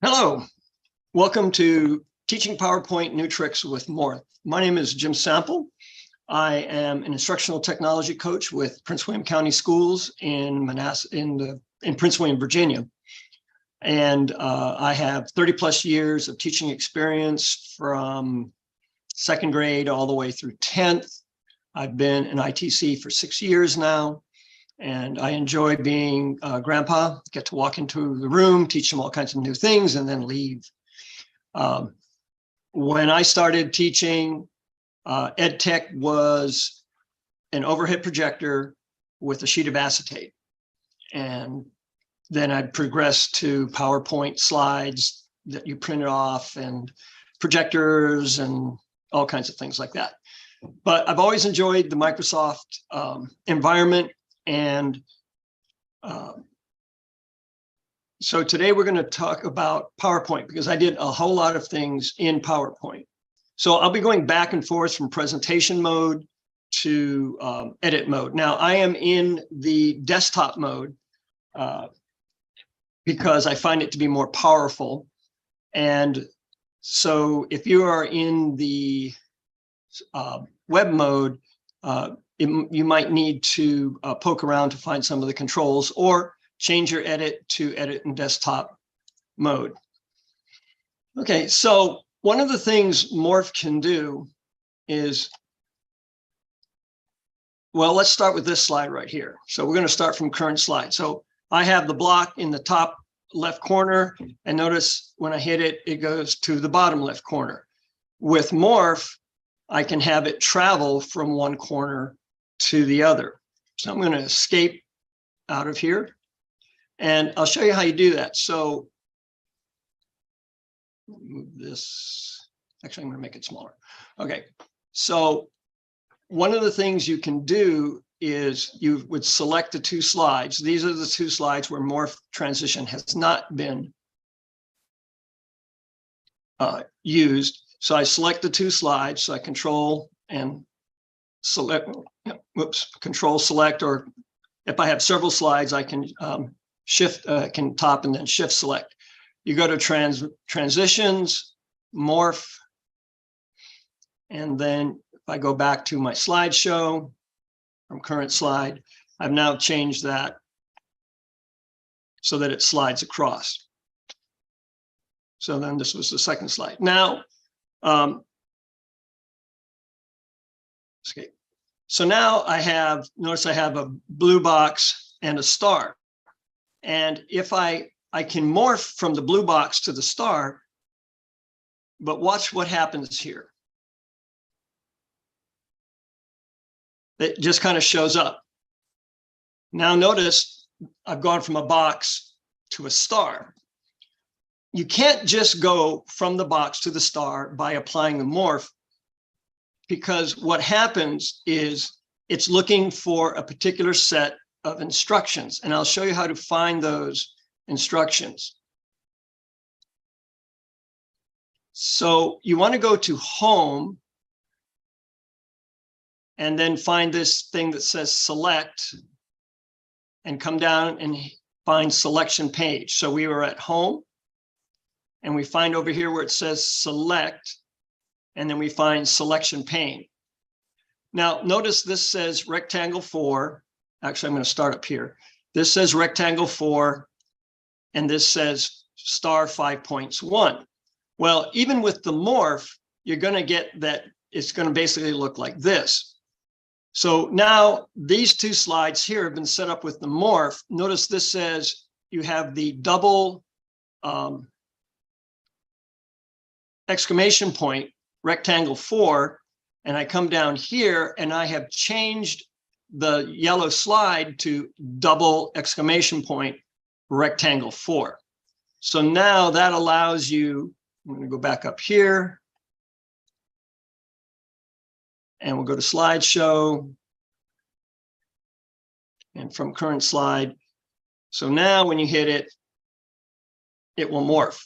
Hello, welcome to Teaching PowerPoint New Tricks with Morph. My name is Jim Sample. I am an instructional technology coach with Prince William County Schools in Prince William, Virginia. And I have 30 plus years of teaching experience from second grade all the way through 10th. I've been in ITC for 6 years now. And I enjoy being grandpa, get to walk into the room, teach them all kinds of new things, and then leave. When I started teaching, EdTech was an overhead projector with a sheet of acetate. And then I'd progress to PowerPoint slides that you printed off and projectors and all kinds of things like that. But I've always enjoyed the Microsoft environment. And so today we're going to talk about PowerPoint because I did a whole lot of things in PowerPoint. So I'll be going back and forth from presentation mode to edit mode. Now I am in the desktop mode because I find it to be more powerful. And so if you are in the web mode, you might need to poke around to find some of the controls or change your edit to edit in desktop mode. Okay, so one of the things Morph can do is, well, let's start with this slide right here. So we're going to start from current slide. So I have the block in the top left corner, and notice when I hit it, it goes to the bottom left corner. With Morph, I can have it travel from one corner to the other. So I'm going to escape out of here and I'll show you how you do that. So move this, actually I'm going to make it smaller. Okay, so one of the things you can do is you would select the two slides. These are the two slides where Morph transition has not been used. So I select the two slides, so I control and select, control select, or if I have several slides, I can can top and then shift select. You go to transitions, Morph, and then if I go back to my slideshow from current slide, I've now changed that so that it slides across. So then this was the second slide. Now, escape. So now I have, notice I have a blue box and a star. And if I can morph from the blue box to the star, but watch what happens here. It just kind of shows up. Now notice I've gone from a box to a star. You can't just go from the box to the star by applying the morph, because what happens is it's looking for a particular set of instructions, and I'll show you how to find those instructions. So you want to go to Home and then find this thing that says Select and come down and find Selection Page. So we were at Home and we find over here where it says Select, and then we find Selection Pane. Now, notice this says rectangle 4. Actually, I'm going to start up here. This says rectangle 4, and this says star 5.1. Well, even with the morph, you're going to get that it's going to basically look like this. So now these two slides here have been set up with the morph. Notice this says you have the double exclamation point, rectangle 4, and I come down here and I have changed the yellow slide to double exclamation point, rectangle 4. So now that allows you, I'm going to go back up here and we'll go to slideshow and from current slide. So now when you hit it, it will morph.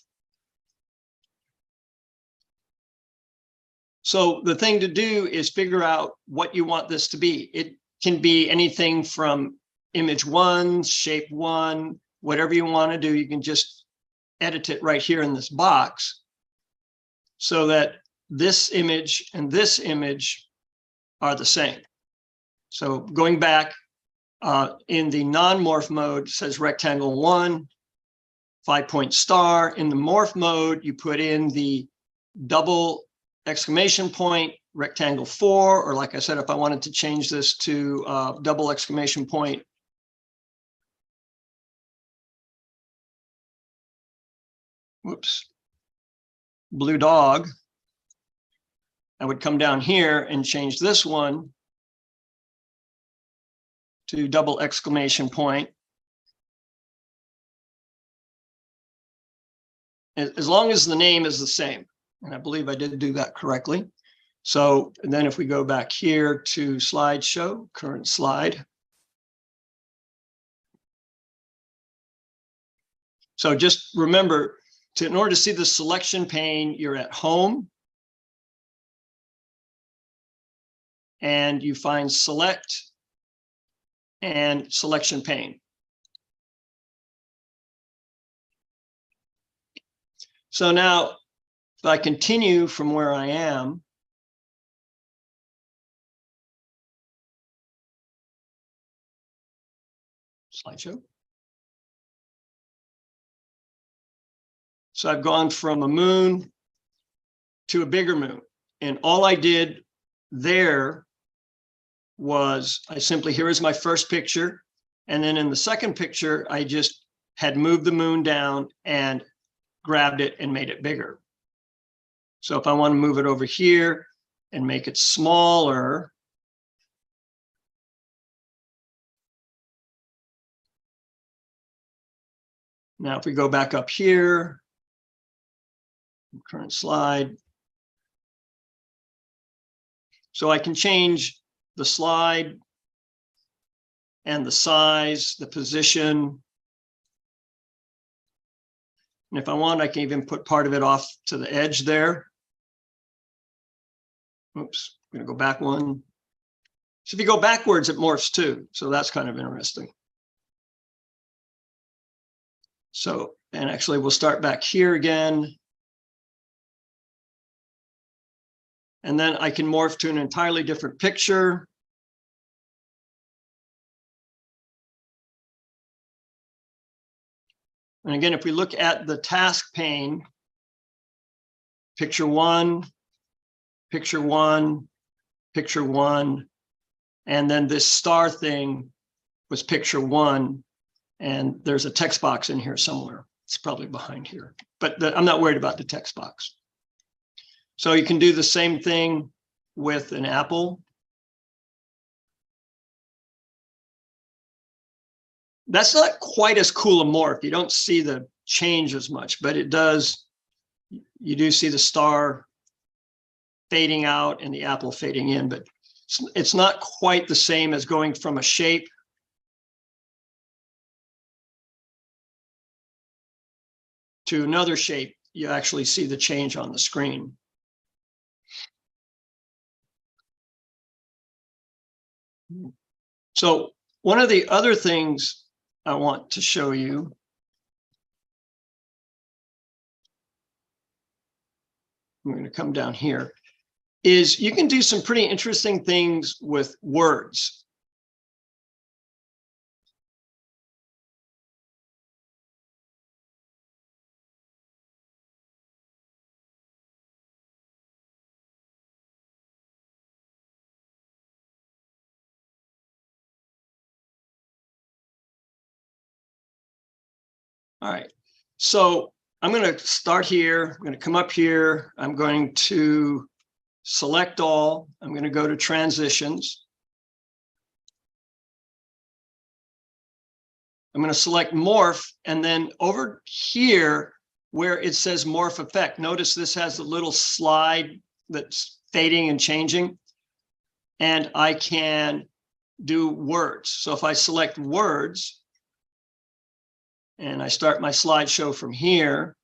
So the thing to do is figure out what you want this to be. It can be anything from image 1, shape 1, whatever you want to do. You can just edit it right here in this box so that this image and this image are the same. So going back in the non-morph mode, it says rectangle 1, 5-point star. In the morph mode, you put in the double exclamation point, rectangle 4, or like I said, if I wanted to change this to double exclamation point, whoops, blue dog, I would come down here and change this one to double exclamation point. As long as the name is the same. And I believe I did do that correctly. So and then if we go back here to slideshow, current slide. So just remember, in order to see the selection pane, you're at home. And you find select and selection pane. So now, if I continue from where I am, slideshow. So I've gone from a moon to a bigger moon. And all I did there was I simply, here is my first picture. And then in the second picture, I just had moved the moon down and grabbed it and made it bigger. So if I want to move it over here and make it smaller, now if we go back up here, current slide. So I can change the slide and the size, the position. And if I want, I can even put part of it off to the edge there. Oops, I'm going to go back one. So if you go backwards, it morphs too. So that's kind of interesting. So, and actually we'll start back here again. And then I can morph to an entirely different picture. And again, if we look at the task pane, picture 1, picture 1, picture 1, and then this star thing was picture 1, and there's a text box in here somewhere. It's probably behind here, but I'm not worried about the text box. So you can do the same thing with an apple. That's not quite as cool a morph. You don't see the change as much, but it does. You do see the star fading out and the apple fading in, but it's not quite the same as going from a shape to another shape. You actually see the change on the screen. So one of the other things I want to show you I'm going to come down here, is you can do some pretty interesting things with words. All right, so I'm going to start here. I'm going to come up here. I'm going to select all. I'm going to go to transitions. I'm going to select morph, and then over here where it says morph effect, notice this has a little slide that's fading and changing, and I can do words. So if I select words and I start my slideshow from here,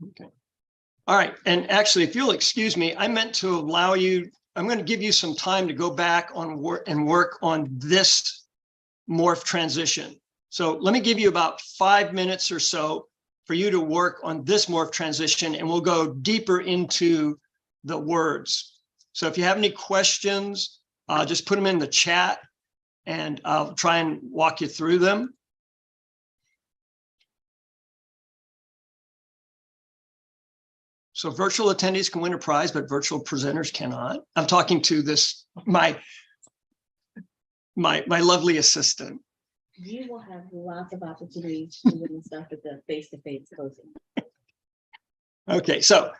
Okay. All right. And actually, if you'll excuse me, I meant to allow you, I'm going to give you some time to go back on work on this morph transition. So let me give you about 5 minutes or so for you to work on this morph transition, and we'll go deeper into the words. So if you have any questions, just put them in the chat and I'll try and walk you through them. So virtual attendees can win a prize, but virtual presenters cannot. I'm talking to this, my lovely assistant. You will have lots of opportunities to win stuff at the face-to-face closing. Okay, so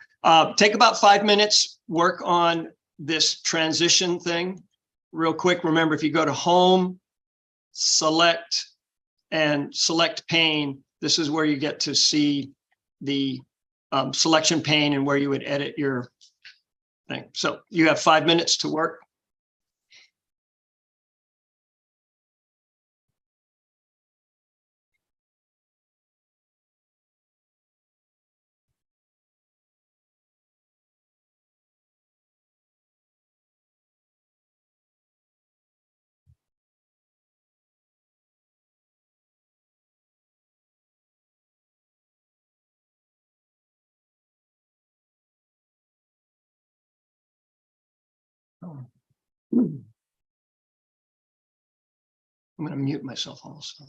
take about 5 minutes, work on this transition thing real quick. Remember, if you go to home, select, and select pane, this is where you get to see the selection pane and where you would edit your thing. So you have 5 minutes to work. I'm going to mute myself also.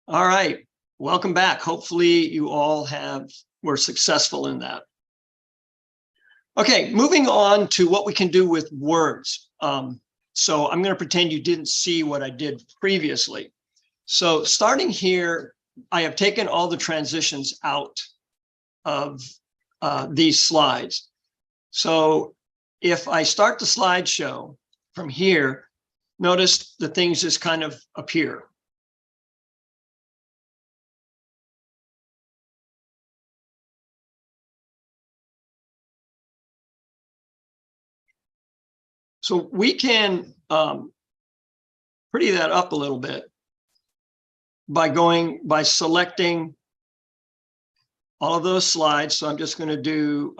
All right, welcome back. Hopefully you all were successful in that. Okay, moving on to what we can do with words. So I'm going to pretend you didn't see what I did previously. So starting here, I have taken all the transitions out of these slides. So if I start the slideshow from here, notice the things just kind of appear. So we can pretty that up a little bit by selecting all of those slides. So I'm just going to do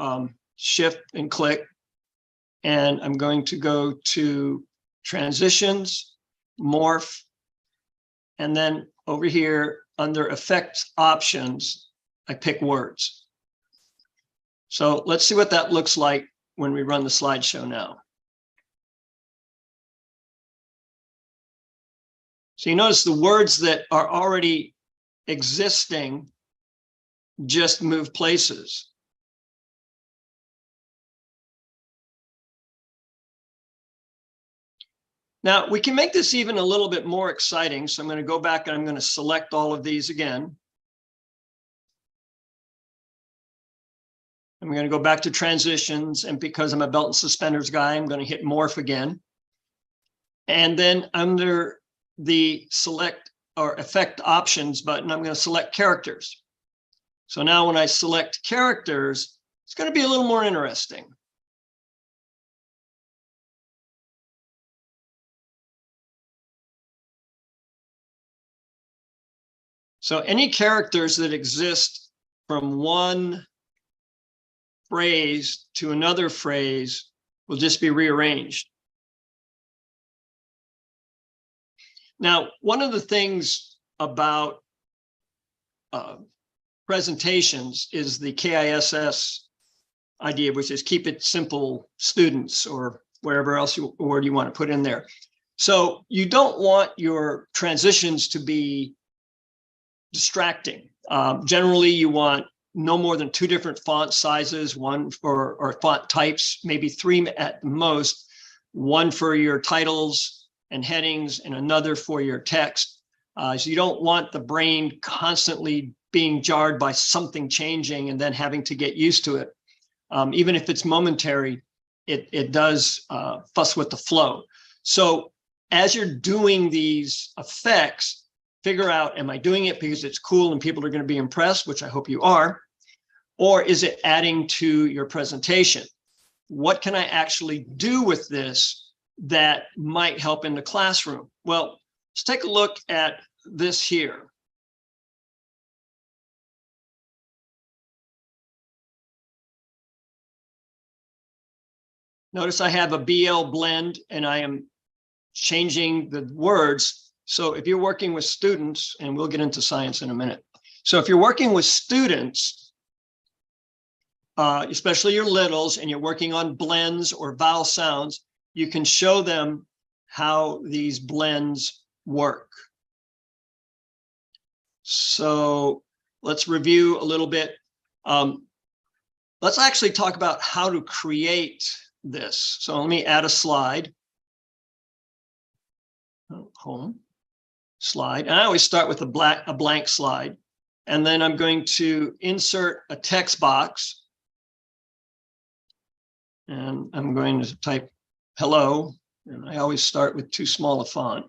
shift and click, and I'm going to go to transitions, morph, and then over here under effect options, I pick words. So let's see what that looks like when we run the slideshow now. So you notice the words that are already existing just move places. Now we can make this even a little bit more exciting. So I'm going to go back and I'm going to select all of these again. I'm going to go back to transitions, and because I'm a belt and suspenders guy, I'm going to hit morph again. And then under the select or effect options button, I'm going to select characters. So now when I select characters, it's going to be a little more interesting. So any characters that exist from one phrase to another phrase will just be rearranged. Now, one of the things about presentations is the KISS idea, which is keep it simple students, or wherever else word you want to put in there. So you don't want your transitions to be distracting. Generally, you want no more than 2 different font sizes, one for, or font types, maybe 3 at most, one for your titles and headings and another for your text. So you don't want the brain constantly being jarred by something changing and then having to get used to it. Even if it's momentary, it does fuss with the flow. So as you're doing these effects, figure out, am I doing it because it's cool and people are going to be impressed, which I hope you are, or is it adding to your presentation? What can I actually do with this that might help in the classroom? Well, let's take a look at this here. Notice I have a BL blend and I am changing the words. So if you're working with students, and we'll get into science in a minute. So if you're working with students, especially your littles, and you're working on blends or vowel sounds, you can show them how these blends work. So let's review a little bit. Let's actually talk about how to create this. So let me add a slide. Home slide. And I always start with a blank slide. And then I'm going to insert a text box. And I'm going to type hello. And I always start with too small a font.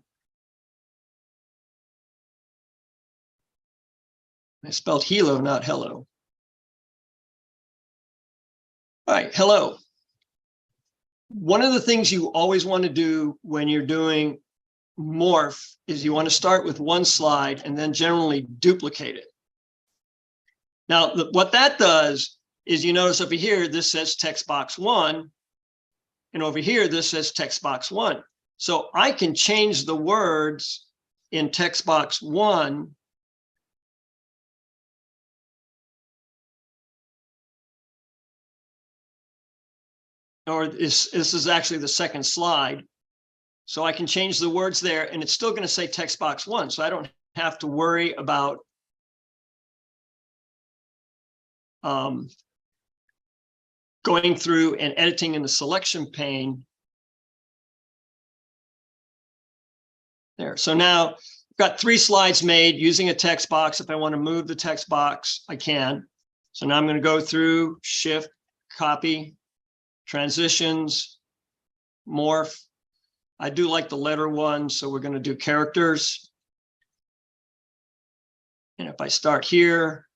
I spelled helo, not hello. All right, hello. One of the things you always want to do when you're doing morph is you want to start with one slide and then generally duplicate it. Now, what that does is, you notice over here, this says text box 1, and over here, this says text box 1. So I can change the words in text box 1 or this is actually the second slide. So I can change the words there, and it's still going to say text box 1. So I don't have to worry about going through and editing in the selection pane. There. So now I've got 3 slides made using a text box. If I want to move the text box, I can. So now I'm going to go through Shift, copy, transitions, morph. I do like the letter one, so we're going to do characters. And if I start here,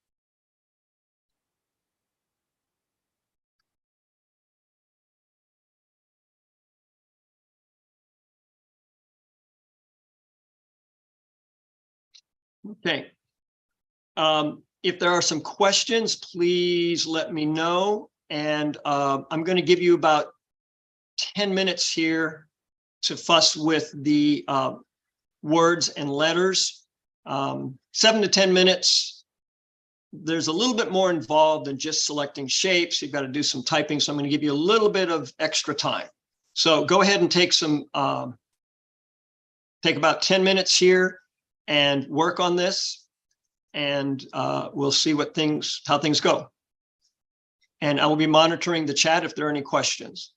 okay. If there are some questions, please let me know. And I'm going to give you about 10 minutes here to fuss with the words and letters. 7 to 10 minutes. There's a little bit more involved than just selecting shapes. You've got to do some typing. So I'm going to give you a little bit of extra time. So go ahead and take about 10 minutes here and work on this. And we'll see how things go. And I will be monitoring the chat if there are any questions.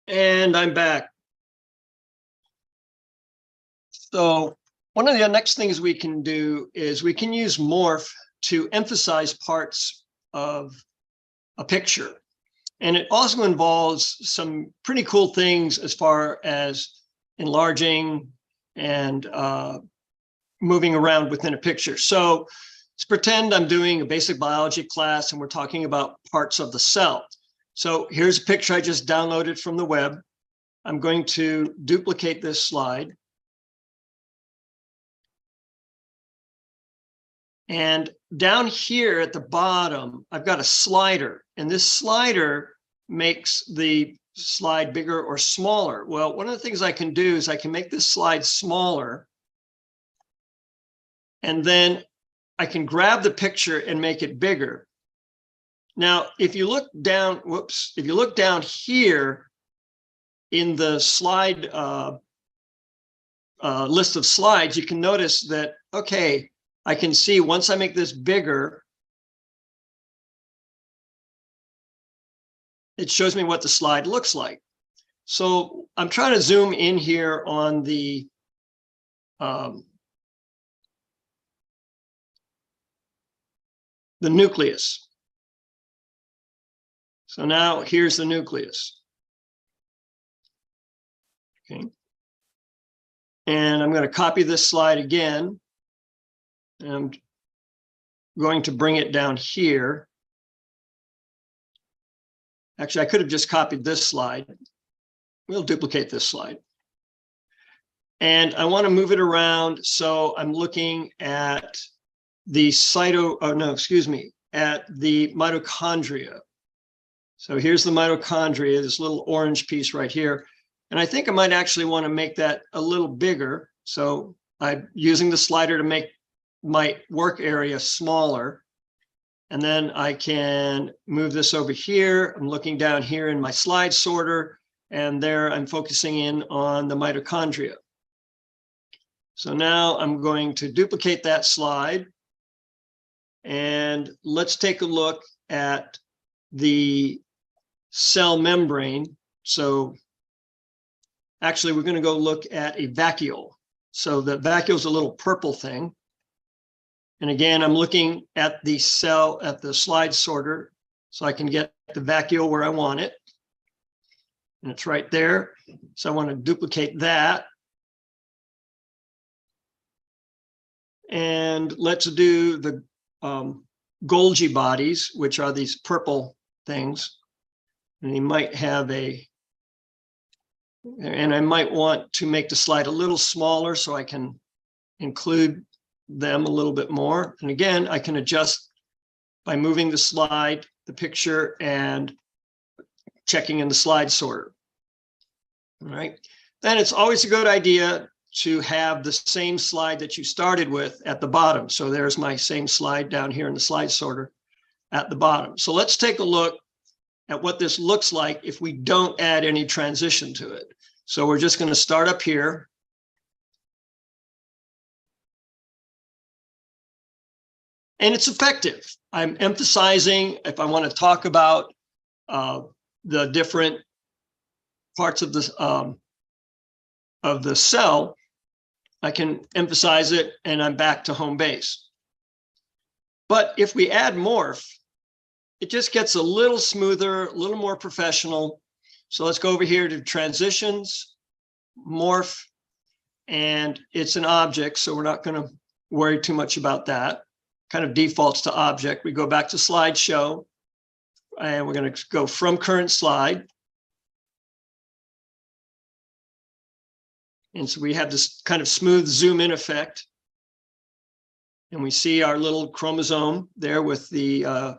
And I'm back. So one of the next things we can do is we can use Morph to emphasize parts of a picture. And it also involves some pretty cool things as far as enlarging and moving around within a picture. So let's pretend I'm doing a basic biology class and we're talking about parts of the cell. So here's a picture I just downloaded from the web. I'm going to duplicate this slide. And down here at the bottom, I've got a slider, and this slider makes the slide bigger or smaller. Well, one of the things I can do is I can make this slide smaller, and then I can grab the picture and make it bigger. Now, if you look down, if you look down here in the slide list of slides, you can notice that, okay, I can see once I make this bigger, it shows me what the slide looks like. So I'm trying to zoom in here on the nucleus. So now here's the nucleus. Okay. And I'm going to copy this slide again. And I'm going to bring it down here. Actually, I could have just copied this slide. We'll duplicate this slide. And I want to move it around. So I'm looking at the at the mitochondria. So here's the mitochondria, this little orange piece right here. And I think I might actually want to make that a little bigger. So I'm using the slider to make my work area smaller. And then I can move this over here. I'm looking down here in my slide sorter, and there I'm focusing in on the mitochondria. So now I'm going to duplicate that slide. And let's take a look at the cell membrane. So actually, we're going to go look at a vacuole. So the vacuole is a little purple thing. And again, I'm looking at the cell at the slide sorter so I can get the vacuole where I want it. And it's right there. So I want to duplicate that. And let's do the Golgi bodies, which are these purple things. And you might have and I might want to make the slide a little smaller so I can include them a little bit more. And again, I can adjust by moving the slide, the picture, and checking in the slide sorter. All right. Then it's always a good idea to have the same slide that you started with at the bottom. So there's my same slide down here in the slide sorter at the bottom. So let's take a look at what this looks like if we don't add any transition to it. So we're just going to start up here. And it's effective. I'm emphasizing, if I want to talk about the different parts of the cell, I can emphasize it and I'm back to home base. But if we add Morph, it just gets a little smoother, a little more professional. So let's go over here to transitions, Morph, and it's an object. So we're not going to worry too much about that. Kind of defaults to object. We go back to slideshow and we're going to go from current slide. And so we have this kind of smooth zoom in effect. And we see our little chromosome there with the,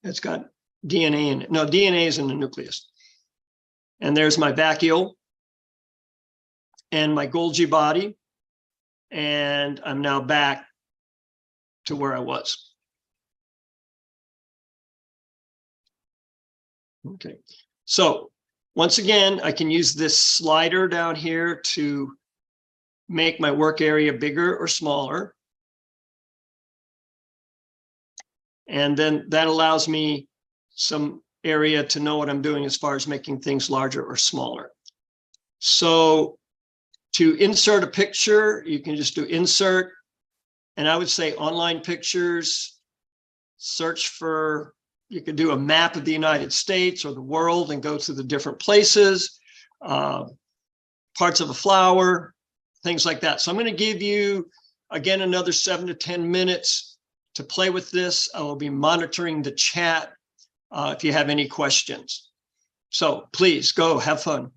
it's got DNA in it. No, DNA is in the nucleus. And there's my vacuole and my Golgi body. And I'm now back to where I was. Okay, so once again, I can use this slider down here to make my work area bigger or smaller. And then that allows me some area to know what I'm doing as far as making things larger or smaller. So to insert a picture, you can just do insert. And I would say online pictures, search for, you could do a map of the United States or the world and go to the different places, parts of a flower, things like that. So I'm going to give you, again, another 7 to 10 minutes to play with this. I will be monitoring the chat if you have any questions. So please go have fun.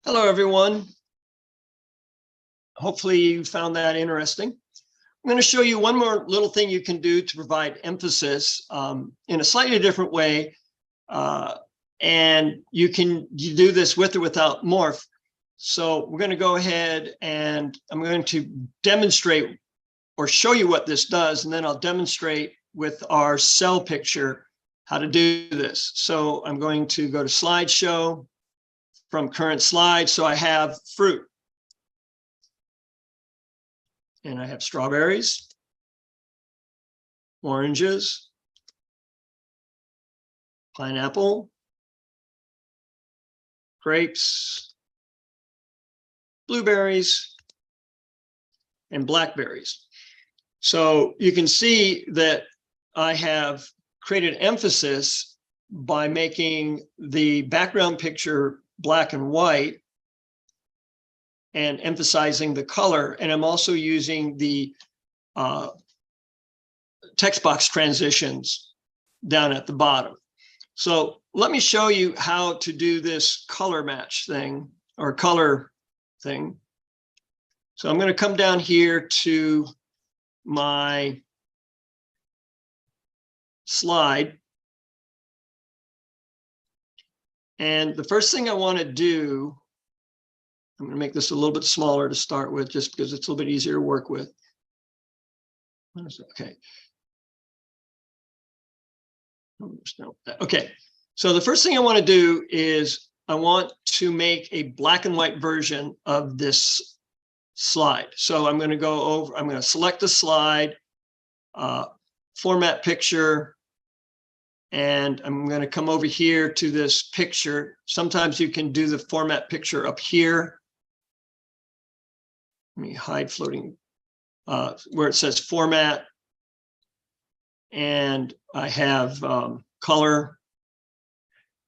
Hello, everyone. Hopefully you found that interesting. I'm going to show you one more little thing you can do to provide emphasis in a slightly different way. And you do this with or without Morph. So we're going to go ahead and I'm going to demonstrate or show you what this does, and then I'll demonstrate with our cell picture how to do this. So I'm going to go to slideshow from current slide. So I have fruit. And I have strawberries, oranges, pineapple, grapes, blueberries, and blackberries. So you can see that I have created emphasis by making the background picture black and white and emphasizing the color. And I'm also using the text box transitions down at the bottom. So let me show you how to do this color match thing or color thing. So I'm going to come down here to my slide. And the first thing I want to do, I'm going to make this a little bit smaller to start with, just because it's a little bit easier to work with. Okay. Okay. So the first thing I want to do is I want to make a black and white version of this slide. So I'm going to go over, I'm going to select the slide, format picture, and I'm going to come over here to this picture. Sometimes you can do the format picture up here. Let me hide floating, where it says format. And I have color.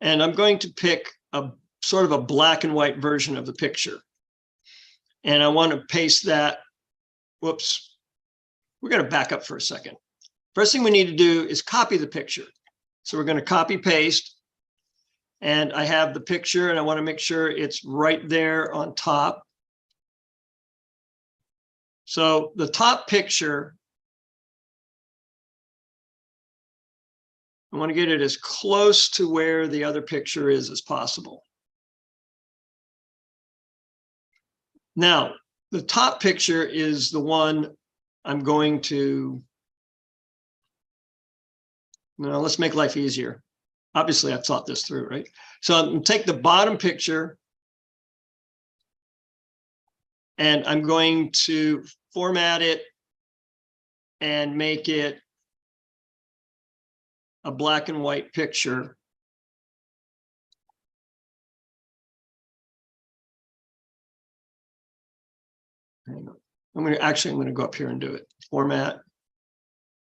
And I'm going to pick a sort of a black and white version of the picture. And I want to paste that. Whoops. We're going to back up for a second. First thing we need to do is copy the picture. So we're going to copy paste. And I have the picture and I want to make sure it's right there on top. So the top picture, I want to get it as close to where the other picture is as possible. Now, the top picture is the one I'm going to, now let's make life easier. Obviously, I've thought this through, right? So I'm going to take the bottom picture and I'm going to format it and make it a black and white picture. I'm going to go up here and do it. Format,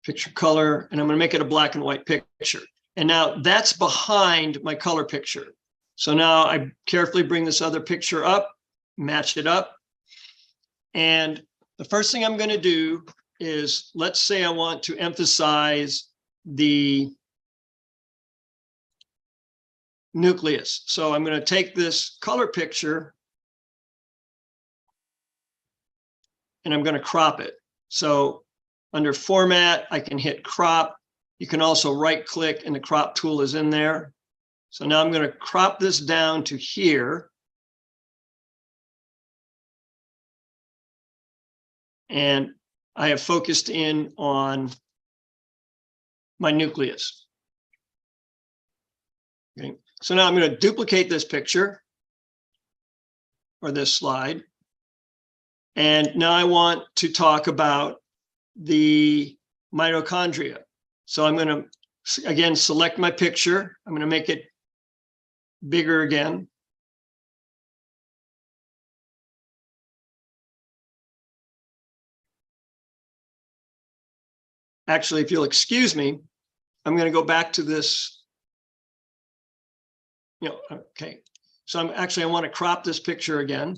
picture color, and I'm going to make it a black and white picture. And now that's behind my color picture. So now I carefully bring this other picture up, match it up. And the first thing I'm going to do is, let's say I want to emphasize the nucleus. So I'm going to take this color picture and I'm going to crop it. So under format, I can hit crop. You can also right click and the crop tool is in there. So now I'm going to crop this down to here. And I have focused in on my nucleus. Okay. So now I'm going to duplicate this picture or this slide. And now I want to talk about the mitochondria. So I'm going to, again, select my picture. I'm going to make it bigger again. Actually, if you'll excuse me, I'm going to go back to this. Okay. So I want to crop this picture again.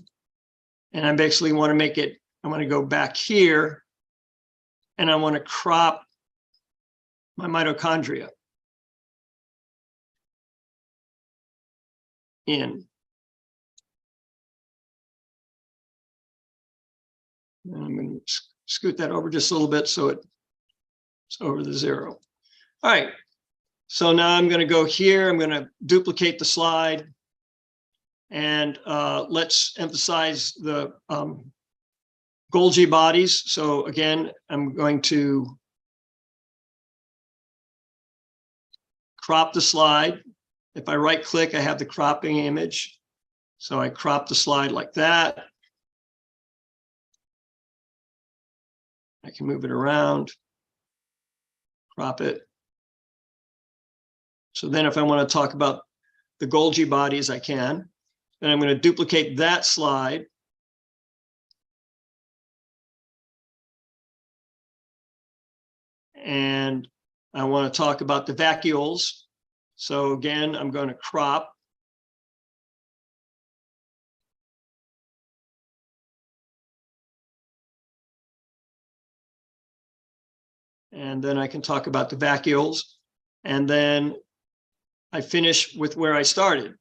And I basically want to make it, I want to go back here and I want to crop my mitochondria in. And I'm going to scoot that over just a little bit so it's over the 0. All right. So now I'm going to go here. I'm going to duplicate the slide. And let's emphasize the Golgi bodies. So again, I'm going to crop the slide. If I right click, I have the cropping image. So I crop the slide like that. I can move it around, crop it. So then if I want to talk about the Golgi bodies, I can. And I'm going to duplicate that slide. And I want to talk about the vacuoles. So again, I'm going to crop. And then I can talk about the vacuoles. And then I finish with where I started.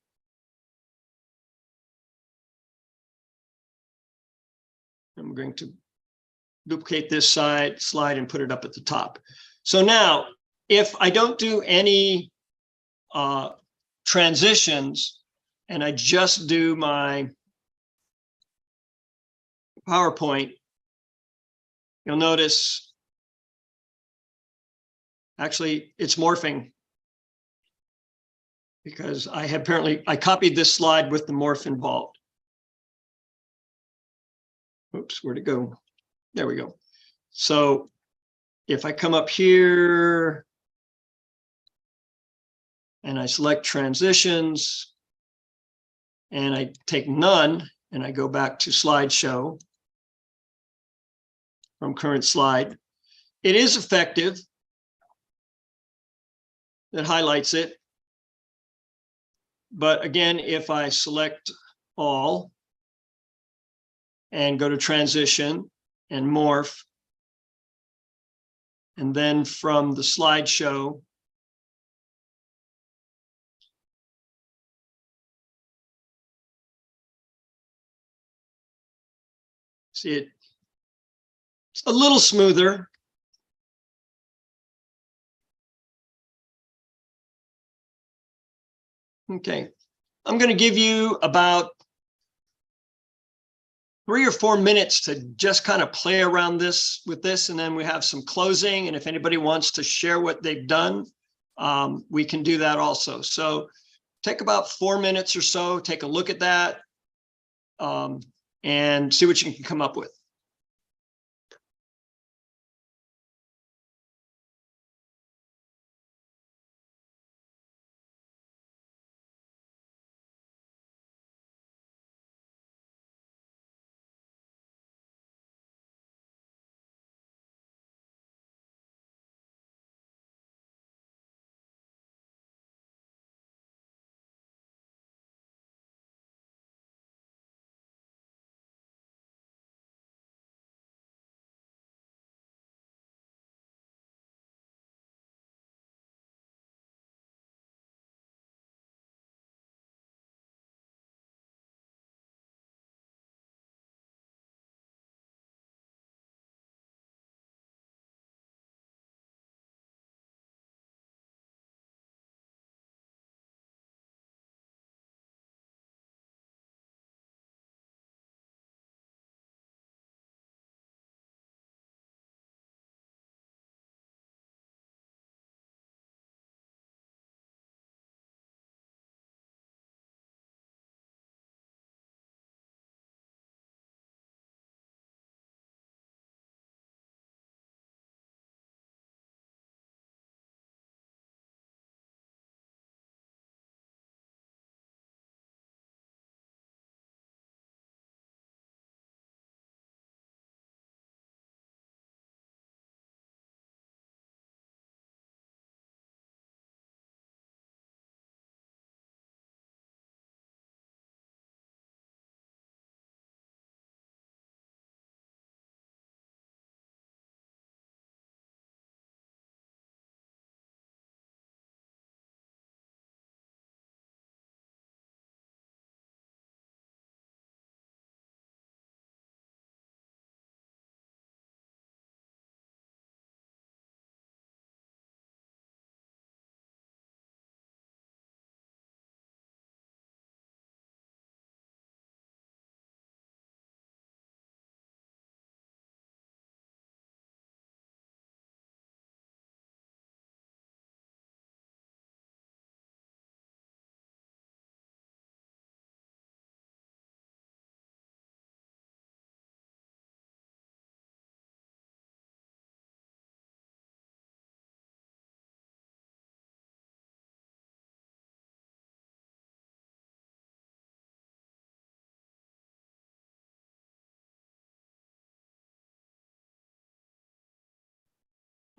I'm going to duplicate this slide and put it up at the top. So now, if I don't do any transitions and I just do my PowerPoint, you'll notice actually it's morphing because I copied this slide with the morph involved. Oops, where'd it go? There we go. So if I come up here and I select transitions and I take none and I go back to slideshow from current slide, it is effective. It highlights it. But again, if I select all and go to transition and morph, and then from the slideshow, see it, it's a little smoother. Okay, I'm going to give you about 3 or 4 minutes to just kind of play around with this, and then we have some closing. And if anybody wants to share what they've done, we can do that also. So take about 4 minutes or so, take a look at that, and see what you can come up with.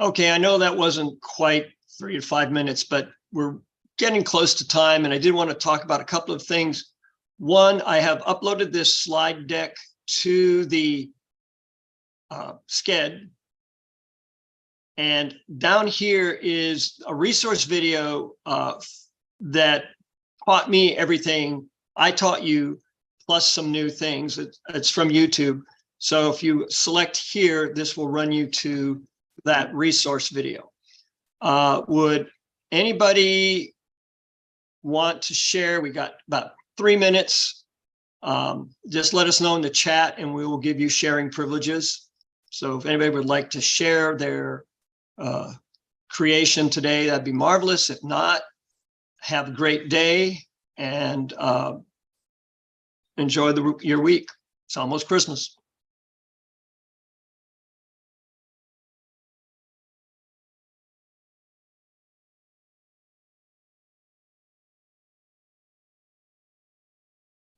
Okay, I know that wasn't quite 3 to 5 minutes, but we're getting close to time, and I did want to talk about a couple of things. One, I have uploaded this slide deck to the Sched, and down here is a resource video that taught me everything I taught you, plus some new things. It's from YouTube. So if you select here, this will run you to that resource video. Would anybody want to share? We got about 3 minutes. Just let us know in the chat and we will give you sharing privileges. So if anybody would like to share their creation today, that'd be marvelous. If not, have a great day and enjoy your week. It's almost Christmas.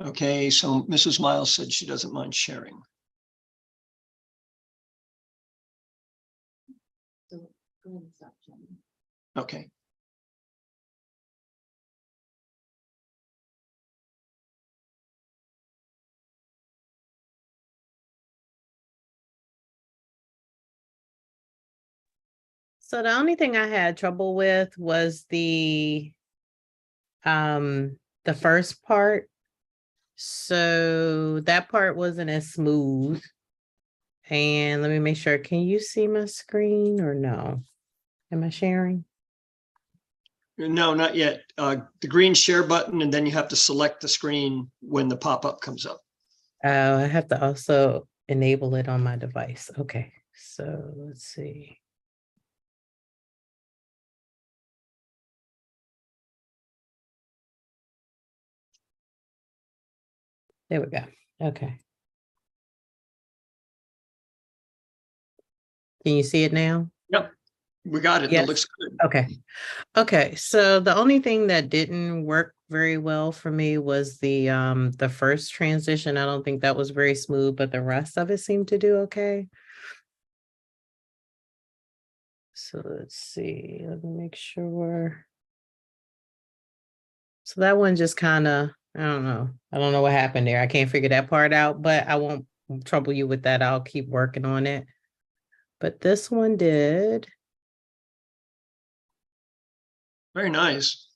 Okay, so Mrs. Miles said she doesn't mind sharing. So go ahead and stop sharing. Okay. So the only thing I had trouble with was the first part. So that part wasn't as smooth. And let me make sure, can you see my screen or no? Am I sharing? No, not yet. The green share button, and then you have to select the screen when the pop-up comes up. Oh, I have to also enable it on my device. Okay, so let's see. There we go. Okay. Can you see it now? Yep, we got it. Yes. That looks good. Okay. Okay. So the only thing that didn't work very well for me was the first transition. I don't think that was very smooth, but the rest of it seemed to do okay. So let's see. Let me make sure. So that one just kind of, I don't know. I don't know what happened there. I can't figure that part out, but I won't trouble you with that. I'll keep working on it. But this one did. Very nice.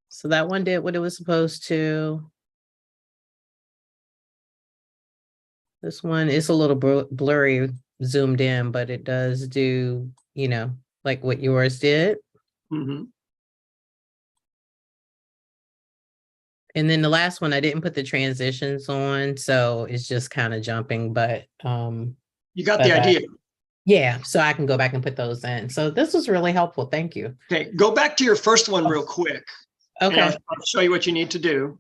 So that one did what it was supposed to. This one is a little blurry zoomed in, but it does do, you know, like what yours did. Mm-hmm. And then the last one, I didn't put the transitions on, so it's just kind of jumping, but You got the idea. Yeah, so I can go back and put those in. So this was really helpful. Thank you. Okay, go back to your first one real quick. Okay. I'll show you what you need to do.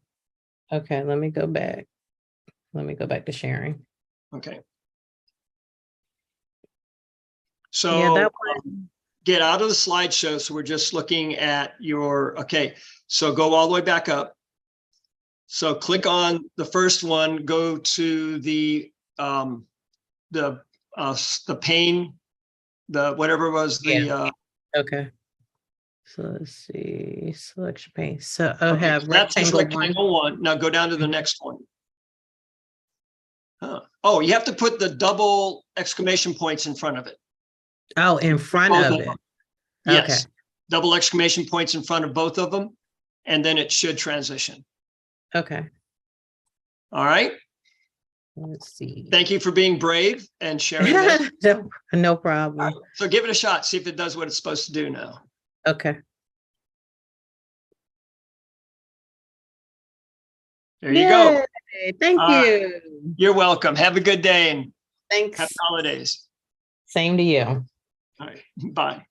Okay, let me go back. Let me go back to sharing. Okay. So Yeah, that one. Get out of the slideshow. So we're just looking at your, okay. So go all the way back up. So click on the first one, go to the pane, the whatever was the Okay. So let's see, selection pane. So I okay, have so that's just rectangle one. Now go down to the next one. Huh. Oh, you have to put the double exclamation points in front of it. Oh, in front Both of it. them. Yes. Okay. Double exclamation points in front of both of them, and then it should transition. Okay. All right. Let's see. Thank you for being brave and sharing this. No problem. Right, so give it a shot. See if it does what it's supposed to do now. Okay. There you go. Thank you. You're welcome. Have a good day and Thanks. happy holidays. Same to you. All right. Bye.